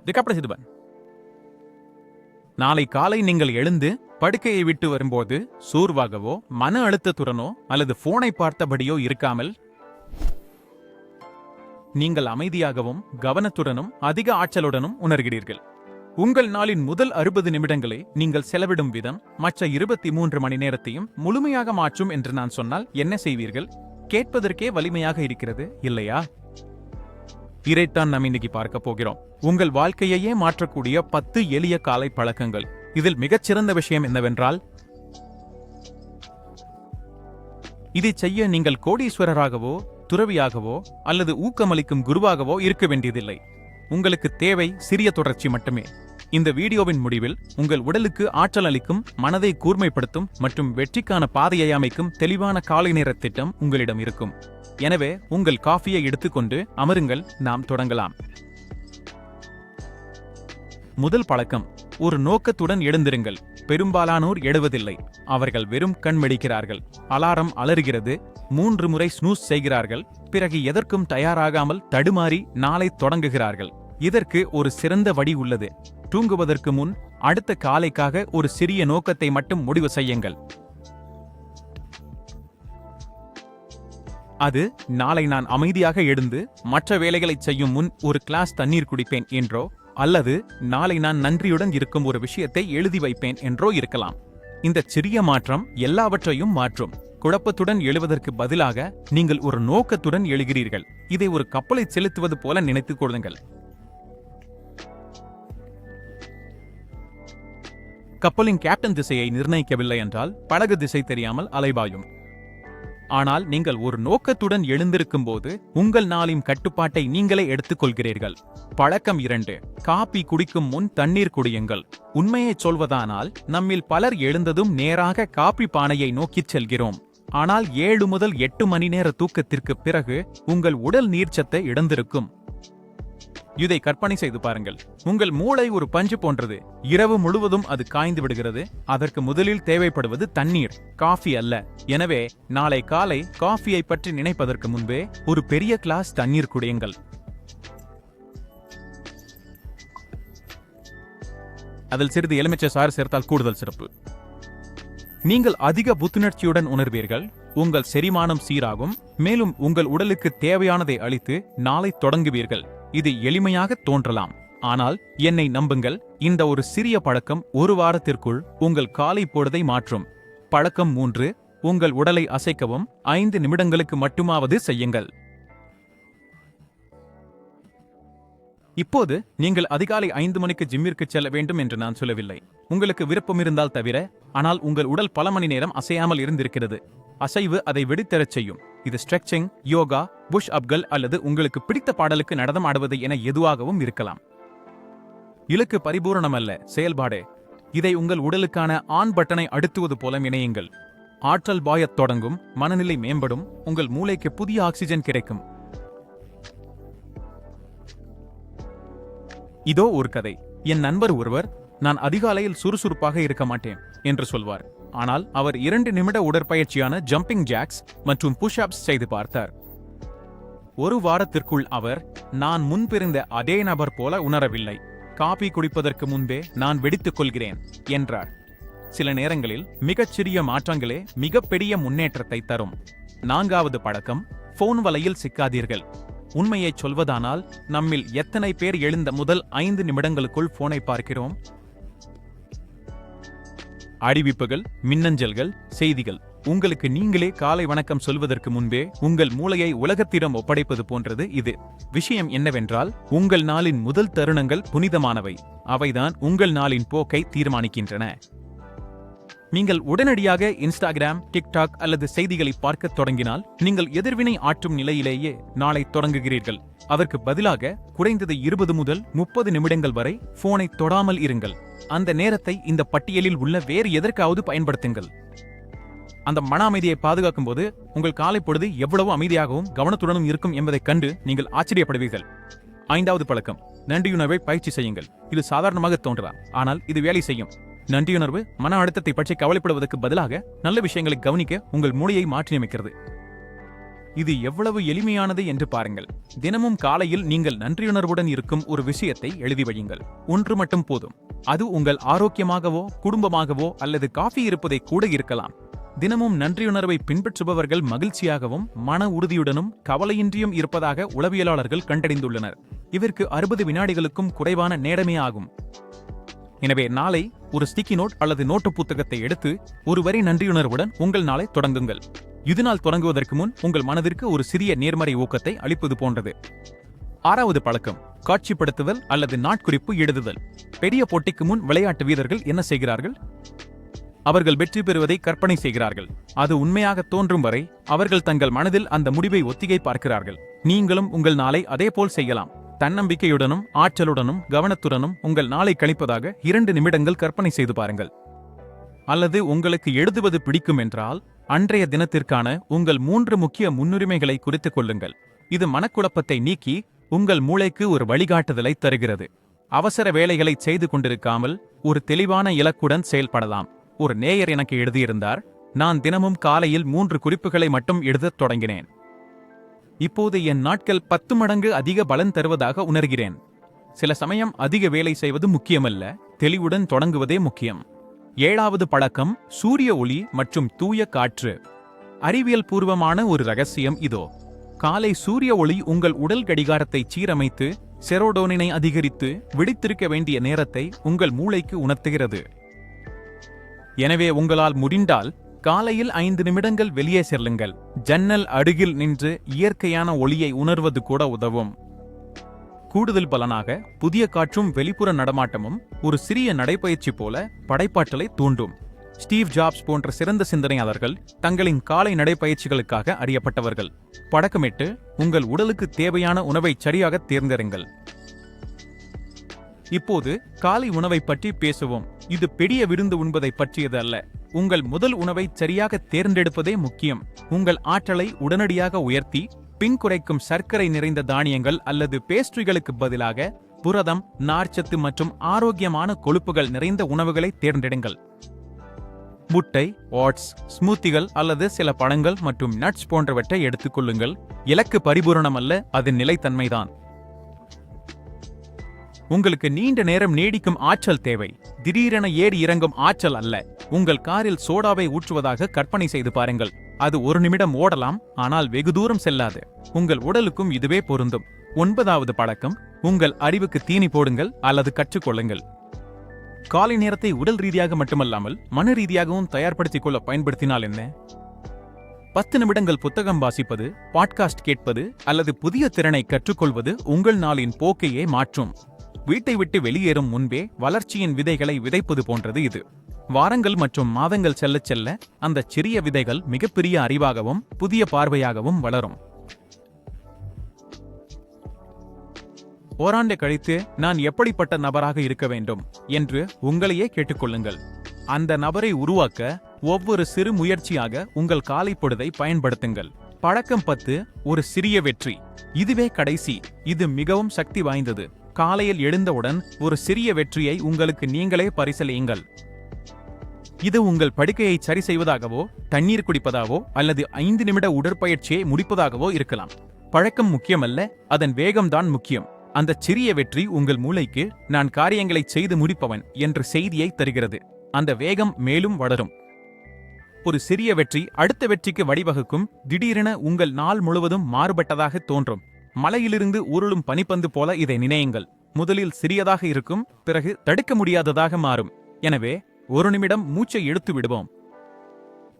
Recapitulate செய்துபார். நாளை காலை நீங்கள் எழுந்து படுக்கையை விட்டு வரும்போது சோர்வாகவோ மன அழுத்தத்துடனோ அல்லது போனை பார்த்தபடியோ இருக்காமல் நீங்கள் அமைதியாகவும் கவனத்துடனும் அதிக ஆற்றலுடனும் உணர்கிறீர்கள். உங்கள் நாளின் முதல் 60 நிமிடங்களை நீங்கள் செலவிடும் விதம் மற்ற 23 மணி நேரத்தையும் முழுமையாக மாற்றும் என்று நான் சொன்னால் என்ன செய்வீர்கள்? கேட்பதற்கே வலிமையாக இருக்கிறது இல்லையா? இதைத்தான் நாம் இன்னைக்கு பார்க்க போகிறோம். உங்கள் வாழ்க்கையையே மாற்றக்கூடிய 10 எளிய காலை பழக்கங்கள். இதில் மிகச்சிறந்த விஷயம் என்னவென்றால், இதை செய்ய நீங்கள் கோடீஸ்வரராகவோ துறவியாகவோ அல்லது ஊக்கமளிக்கும் குருவாகவோ இருக்க வேண்டியதில்லை. உங்களுக்கு தேவை சிறிய தொடர்ச்சி மட்டுமே. இந்த வீடியோவின் முடிவில் உங்கள் உடலுக்கு ஆற்றல் அளிக்கும், மனதை கூர்மைப்படுத்தும் மற்றும் வெற்றிக்கான பாதையை அமைக்கும் தெளிவான காலை நேர திட்டம் உங்களிடம் இருக்கும். எனவே உங்கள் காஃபியை எடுத்துக்கொண்டு அமருங்கள், நாம் தொடங்கலாம். முதல் பழக்கம், ஒரு நோக்கத்துடன் எழுந்திருங்கள். பெரும்பாலானோர் எழுவதில்லை. அவர்கள் வெறும் கண்மெடிக்கிறார்கள். அலாரம் அலறுகிறது, 3 முறை ஸ்னூஸ் செய்கிறார்கள், பிறகு எதற்கும் தயாராகாமல் தடுமாறி நாளை தொடங்குகிறார்கள். இதற்கு ஒரு சிறந்த வழி உள்ளது. தூங்குவதற்கு முன் அடுத்த காலைக்காக ஒரு சிறிய நோக்கத்தை மட்டும் முடிவு செய்யுங்கள். அது, நாளை நான் அமைதியாக எழுந்து மற்ற வேலைகளை செய்யும் முன் ஒரு கிளாஸ் தண்ணீர் குடிப்பேன் என்றோ, அல்லது நாளை நான் நன்றியுடன் இருக்கும் ஒரு விஷயத்தை எழுதி வைப்பேன் என்றோ இருக்கலாம். இந்த சிறிய மாற்றம் எல்லாவற்றையும் மாற்றும். குழப்பத்துடன் எழுவதற்கு பதிலாக நீங்கள் ஒரு நோக்கத்துடன் எழுகிறீர்கள். இதை ஒரு கப்பலை செலுத்துவது போல நினைத்துக் கொள்ளுங்கள். கப்பலின் கேப்டன் திசையை நிர்ணயிக்கவில்லை என்றால் படகு திசை தெரியாமல் அலைபாயும். ஆனால் நீங்கள் ஒரு நோக்கத்துடன் எழுந்திருக்கும் போது உங்கள் நாளின் கட்டுப்பாட்டை நீங்களே எடுத்துக்கொள்கிறீர்கள். பழக்கம் 2, காபி குடிக்கும் முன் தண்ணீர் குடியுங்கள். உண்மையை சொல்வதானால் நம்மில் பலர் எழுந்ததும் நேராக காபி பானையை நோக்கிச் செல்கிறோம். ஆனால் 7 முதல் 8 மணி நேர தூக்கத்திற்கு பிறகு உங்கள் உடல் நீர்ச்சத்தை இழந்திருக்கும். இதை கற்பனை செய்து பாருங்கள். உங்கள் மூளை ஒரு பஞ்சு போன்றது. இரவு முழுவதும் அது காய்ந்து விடுகிறது. அதற்கு முதலில் தேவைப்படுவது தண்ணீர், காஃபி அல்ல. எனவே நாளை காலை காஃபியை பற்றி நினைப்பதற்கு முன்பே ஒரு பெரிய கிளாஸ் தண்ணீர் குடியுங்கள். அதில் சிறிது எலுமிச்சை சாறு சேர்த்தால் கூடுதல் சிறப்பு. நீங்கள் அதிக புத்துணர்ச்சியுடன் உணர்வீர்கள். உங்கள் செரிமானம் சீராகும். மேலும் உங்கள் உடலுக்கு தேவையானதை அளித்து நாளை தொடங்குவீர்கள். இது எளிமையாக தோன்றலாம், ஆனால் என்னை நம்புங்கள், இந்த ஒரு சிறிய பழக்கம் ஒரு வாரத்திற்குள் உங்கள் காலை பொழுதை மாற்றும். பழக்கம் 3, உங்கள் உடலை அசைக்கவும் 5 நிமிடங்களுக்கு மட்டுமாவது செய்யுங்கள். இப்போது நீங்கள் அதிகாலை 5 மணிக்கு ஜிம்மிற்கு செல்ல வேண்டும் என்று நான் சொல்லவில்லை. உங்களுக்கு விருப்பம் இருந்தால் தவிர. ஆனால் உங்கள் உடல் பல மணி நேரம் அசையாமல் இருந்திருக்கிறது. அசைவு அதை வெடித்தெறச் செய்யும். இது ஸ்ட்ரெச்சிங், யோகா, புஷ் அப்கள் அல்லது உங்களுக்கு பிடித்த பாடலுக்கு நடனம் ஆடுவது என எதுவாகவும் இருக்கலாம். இலக்கு பரிபூரணமல்ல, செயல்பாடு. இதை உங்கள் உடலுக்கான ஆன் பட்டனை அழுத்துவது போல இணையுங்கள். ஆற்றல் பாயத் தொடங்கும், மனநிலை மேம்படும், உங்கள் மூளைக்கு புதிய ஆக்சிஜன் கிடைக்கும். இதோ ஒரு கதை. என் நண்பர் ஒருவர், நான் அதிகாலையில் சுறுசுறுப்பாக இருக்க மாட்டேன் என்று சொல்வார். ஆனால் அவர் 2 நிமிட உடற்பயிற்சியான ஜம்பிங் ஜாக்ஸ் மற்றும் புஷ் அப்ஸ் செய்து பார்த்தார். ஒரு வாரத்திற்குள் அவர், நான் முன்பிருந்த அதே நபர் போல உணரவில்லை. காபி குடிப்பதற்கு முன்பே நான் வெடித்துக் கொள்கிறேன் என்றார். சில நேரங்களில் மிகச்சிறிய மாற்றங்களே மிகப்பெரிய முன்னேற்றத்தை தரும். 4வது பழக்கம், போன் வலையில் சிக்காதீர்கள். உண்மையை சொல்வதானால் நம்மில் எத்தனை பேர் எழுந்த முதல் 5 நிமிடங்களுக்குள் போனை பார்க்கிறோம்? அறிவிப்புகள், மின்னஞ்சல்கள், செய்திகள். உங்களுக்கு நீங்களே காலை வணக்கம் சொல்வதற்கு முன்பே உங்கள் மூளையை உலகத்திடம் ஒப்படைப்பது போன்றது இது. விஷயம் என்னவென்றால், உங்கள் நாளின் முதல் தருணங்கள் புனிதமானவை. அவைதான் உங்கள் நாளின் போக்கை தீர்மானிக்கின்றன. நீங்கள் உடனடியாக இன்ஸ்டாகிராம், டிக்டாக் அல்லது செய்திகளை பார்க்கத் தொடங்கினால் நீங்கள் எதிர்வினை ஆற்றும் நிலையிலேயே நாளை தொடங்குகிறீர்கள். அதற்கு பதிலாக குறைந்தது 20 முதல் 30 நிமிடங்கள் வரை போனை தொடாமல் இருங்கள். அந்த நேரத்தை இந்த பட்டியலில் உள்ள வேறு எதற்காவது பயன்படுத்துங்கள். அந்த மன அமைதியை பாதுகாக்கும் போது உங்கள் காலை பொழுது எவ்வளவு அமைதியாகவும் கவனத்துடனும் இருக்கும் என்பதைக் கண்டு நீங்கள் ஆச்சரியப்படுவீர்கள். 5வது பழக்கம், நன்றியுணர்வை பயிற்சி செய்யுங்கள். இது சாதாரணமாக தோன்றலாம், ஆனால் இது வேலை செய்யும். நன்றியுணர்வு மன அழுத்தத்தை பற்றி கவலைப்படுவதற்கு பதிலாக நல்ல விஷயங்களை கவனிக்க உங்கள் மூளையை மாற்றியமைக்கிறது. இது எவ்வளவு எளிமையானது என்று பாருங்கள். தினமும் காலையில் நீங்கள் நன்றியுணர்வுடன் இருக்கும் ஒரு விஷயத்தை எழுதி வையுங்கள். ஒன்று மட்டும் போதும். அது உங்கள் ஆரோக்கியமாகவோ குடும்பமாகவோ அல்லது காஃபி இருப்பதை கூட இருக்கலாம். தினமும் நன்றியுணர்வை பின்பற்றுபவர்கள் மகிழ்ச்சியாகவும் மன உறுதியுடனும் கவலையின்றியும் இருப்பதாக உளவியலாளர்கள் கண்டறிந்துள்ளனர். இதற்கு 60 வினாடிகளுக்கும் குறைவான நேரமே ஆகும். எனவே நாளை ஒரு ஸ்டிக்கி நோட் அல்லது நோட்டு புத்தகத்தை எடுத்து ஒரு வரி நன்றியுணர்வுடன் உங்கள் நாளை தொடங்குங்கள். இது நாள் தொடங்குவதற்கு முன் உங்கள் மனதிற்கு ஒரு சிறிய நேர்மறை ஊக்கத்தை அளிப்பது போன்றது. 6வது பழக்கம், காட்சிப்படுத்துதல் அல்லது நாட்குறிப்பு எழுதுதல். பெரிய போட்டிக்கு முன் விளையாட்டு வீரர்கள் என்ன செய்கிறார்கள்? அவர்கள் வெற்றி பெறுவதை கற்பனை செய்கிறார்கள். அது உண்மையாக தோன்றும் வரை அவர்கள் தங்கள் மனதில் அந்த முடிவை ஒத்திகை பார்க்கிறார்கள். நீங்களும் உங்கள் நாளை அதேபோல் செய்யலாம். தன்னம்பிக்கையுடனும் ஆற்றலுடனும் கவனத்துடனும் உங்கள் நாளை கழிப்பதாக 2 நிமிடங்கள் கற்பனை செய்து பாருங்கள். அல்லது உங்களுக்கு எழுதுவது பிடிக்கும் என்றால் அன்றைய தினத்திற்கான உங்கள் 3 முக்கிய முன்னுரிமைகளை குறித்துக் கொள்ளுங்கள். இது மனக்குழப்பத்தை நீக்கி உங்கள் மூளைக்கு ஒரு வழிகாட்டுதலை தருகிறது. அவசர வேலைகளை செய்து கொண்டிருக்காமல் ஒரு தெளிவான இலக்குடன் செயல்படலாம். ஒரு நேயர் எனக்கு எழுதியிருந்தார், நான் தினமும் காலையில் 3 குறிப்புகளை மட்டும் எழுதத் தொடங்கினேன். இப்போது என் நாட்கள் 10 மடங்கு அதிக பலன் தருவதாக உணர்கிறேன். சில சமயம் அதிக வேலை செய்வது முக்கியமல்ல, தெளிவுடன் தொடங்குவதே முக்கியம். 7வது பழக்கம், சூரிய ஒளி மற்றும் தூய காற்று. அறிவியல் பூர்வமான ஒரு ரகசியம் இதோ. காலை சூரிய ஒளி உங்கள் உடல் கடிகாரத்தை சீரமைத்து செரோடோனினை அதிகரித்து விழித்திருக்க வேண்டிய நேரத்தை உங்கள் மூளைக்கு உணர்த்துகிறது. எனவே உங்களால் முடிந்தால் காலையில் 5 நிமிடங்கள் வெளியே செல்லுங்கள். ஜன்னல் அருகில் நின்று இயற்கையான ஒளியை உணர்வது கூட உதவும். கூடுதல் பலனாக புதிய காற்றும் வெளிப்புற நடமாட்டமும் ஒரு சிறிய நடைப்பயிற்சி போல படைப்பாற்றலை தூண்டும். ஸ்டீவ் ஜாப்ஸ் போன்ற சிறந்த சிந்தனையாளர்கள் தங்களின் காலை நடைப்பயிற்சிகளுக்காக அறியப்பட்டவர்கள். பழக்கமிட்டு உங்கள் உடலுக்கு தேவையான உணவை சரியாக தேர்ந்தெடுங்கள். இப்போது காலை உணவை பற்றி பேசுவோம். இது பெரிய விருந்து உண்பதை பற்றியது அல்ல. உங்கள் முதல் உணவை சரியாக தேர்ந்தெடுப்பதே முக்கியம். உங்கள் ஆற்றலை உடனடியாக உயர்த்தி பின் குறைக்கும் சர்க்கரை நிறைந்த தானியங்கள் அல்லது பேஸ்ட்ரிகளுக்கு பதிலாக புரதம், நார்ச்சத்து மற்றும் ஆரோக்கியமான கொழுப்புகள் நிறைந்த உணவுகளை தேர்ந்தெடுங்கள். முட்டை, ஓட்ஸ், ஸ்மூத்திகள் அல்லது சில பழங்கள் மற்றும் நட்ஸ் போன்றவற்றை எடுத்துக் கொள்ளுங்கள். இலக்கு பரிபூரணம் அல்ல, அது நிலைத்தன்மைதான். உங்களுக்கு நீண்ட நேரம் நீடிக்கும் ஆற்றல் தேவை, திடீரென ஏறி இறங்கும் ஆற்றல் அல்ல. உங்கள் காரில் சோடாவை ஊற்றுவதாக கற்பனை செய்து பாருங்கள். அது 1 நிமிடம் ஓடலாம், ஆனால் வெகு தூரம் செல்லாது. உங்கள் உடலுக்கும் இதுவே பொருந்தும். 9வது பழக்கம், உங்கள் அறிவுக்கு தீனி போடுங்கள் அல்லது கற்றுக்கொள்ளுங்கள். காலை நேரத்தை உடல் ரீதியாக மட்டுமல்லாமல் மன ரீதியாகவும் தயார்படுத்திக் கொள்ள பயன்படுத்தினால் என்ன? 10 நிமிடங்கள் புத்தகம் வாசிப்பது, பாட்காஸ்ட் கேட்பது அல்லது புதிய திறனை கற்றுக்கொள்வது உங்கள் நாளின் போக்கையே மாற்றும். வீட்டை விட்டு வெளியேறும் முன்பே வளர்ச்சியின் விதைகளை விதைப்பது போன்றது இது. வாரங்கள் மற்றும் மாதங்கள் செல்லச் செல்ல அந்த சிறிய விதைகள் மிகப்பெரிய அறிவாகவும் புதிய பார்வையாகவும் வளரும். ஓராண்டு கழித்து நான் எப்படிப்பட்ட நபராக இருக்க வேண்டும் என்று உங்களையே கேட்டுக்கொள்ளுங்கள். அந்த நபரை உருவாக்க ஒவ்வொரு சிறு முயற்சியாக உங்கள் காலை பொழுதை பயன்படுத்துங்கள். பழக்கம் 10, ஒரு சிறிய வெற்றி. இதுவே கடைசி. இது மிகவும் சக்தி வாய்ந்தது. காலையில் எழுந்தவுடன் ஒரு சிறிய வெற்றியை உங்களுக்கு நீங்களே பரிசளியுங்கள். இது உங்கள் படுக்கையை சரி செய்வதாகவோ, தண்ணீர் குடிப்பதாகவோ அல்லது 5 நிமிட உடற்பயிற்சியை முடிப்பதாகவோ இருக்கலாம். பழக்கம் முக்கியமல்ல, அதன் வேகம்தான் முக்கியம். அந்த சிறிய வெற்றி உங்கள் மூளைக்கு நான் காரியங்களை செய்து முடிப்பவன் என்ற செய்தியை தருகிறது. அந்த வேகம் மேலும் வளரும். ஒரு சிறிய வெற்றி அடுத்த வெற்றிக்கு வழிவகுக்கும். திடீரென உங்கள் நாள் முழுவதும் மாறுபட்டதாக தோன்றும். மலையிலிருந்து ஊருளும் பனிப்பந்து போல இதை நினையுங்கள். முதலில் சிறியதாக இருக்கும், பிறகு தடுக்க முடியாததாக மாறும். எனவே 1 நிமிடம் மூச்சை இழுத்து விடுவோம்.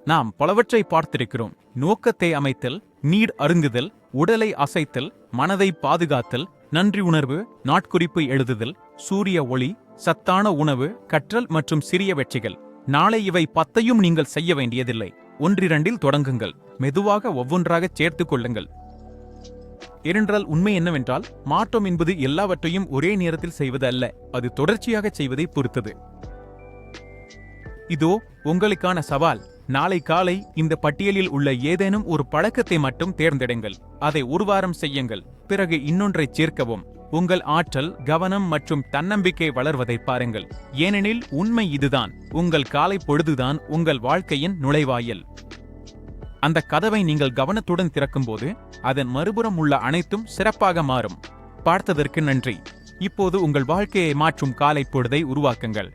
நாம் பலவற்றை பார்த்திருக்கிறோம். நோக்கத்தை அமைத்தல், நீர் அருந்துதல், உடலை அசைத்தல், மனதை பாதுகாத்தல், நன்றி உணர்வு, நாட்குறிப்பு எழுதுதல், சூரிய ஒளி, சத்தான உணவு, கற்றல் மற்றும் சிறிய வெற்றிகள். நாளை இவை 10ஐயும் நீங்கள் செய்ய வேண்டியதில்லை. 1-2இல் தொடங்குங்கள். மெதுவாக ஒவ்வொன்றாக சேர்த்துக் கொள்ளுங்கள். ஏனென்றால் உண்மை என்னவென்றால் மாற்றம் என்பது எல்லாவற்றையும் ஒரே நேரத்தில் செய்வது அல்ல, அது தொடர்ச்சியாக செய்வதை பொறுத்தது. இதோ உங்களுக்கான சவால். நாளை காலை இந்த பட்டியலில் உள்ள ஏதேனும் ஒரு பழக்கத்தை மட்டும் தேர்ந்தெடுங்கள். அதை 1 வாரம் செய்யுங்கள். பிறகு இன்னொன்றை சேர்க்கவும். உங்கள் ஆற்றல், கவனம் மற்றும் தன்னம்பிக்கை வளர்வதை பாருங்கள். ஏனெனில் உண்மை இதுதான், உங்கள் காலை பொழுதுதான் உங்கள் வாழ்க்கையின் நுழைவாயில். அந்த கதவை நீங்கள் கவனத்துடன் திறக்கும்போது அதன் மறுபுறம் உள்ள அனைத்தும் சிறப்பாக மாறும். பார்த்ததற்கு நன்றி. இப்போது உங்கள் வாழ்க்கையை மாற்றும் காலை பொழுதை உருவாக்குங்கள்.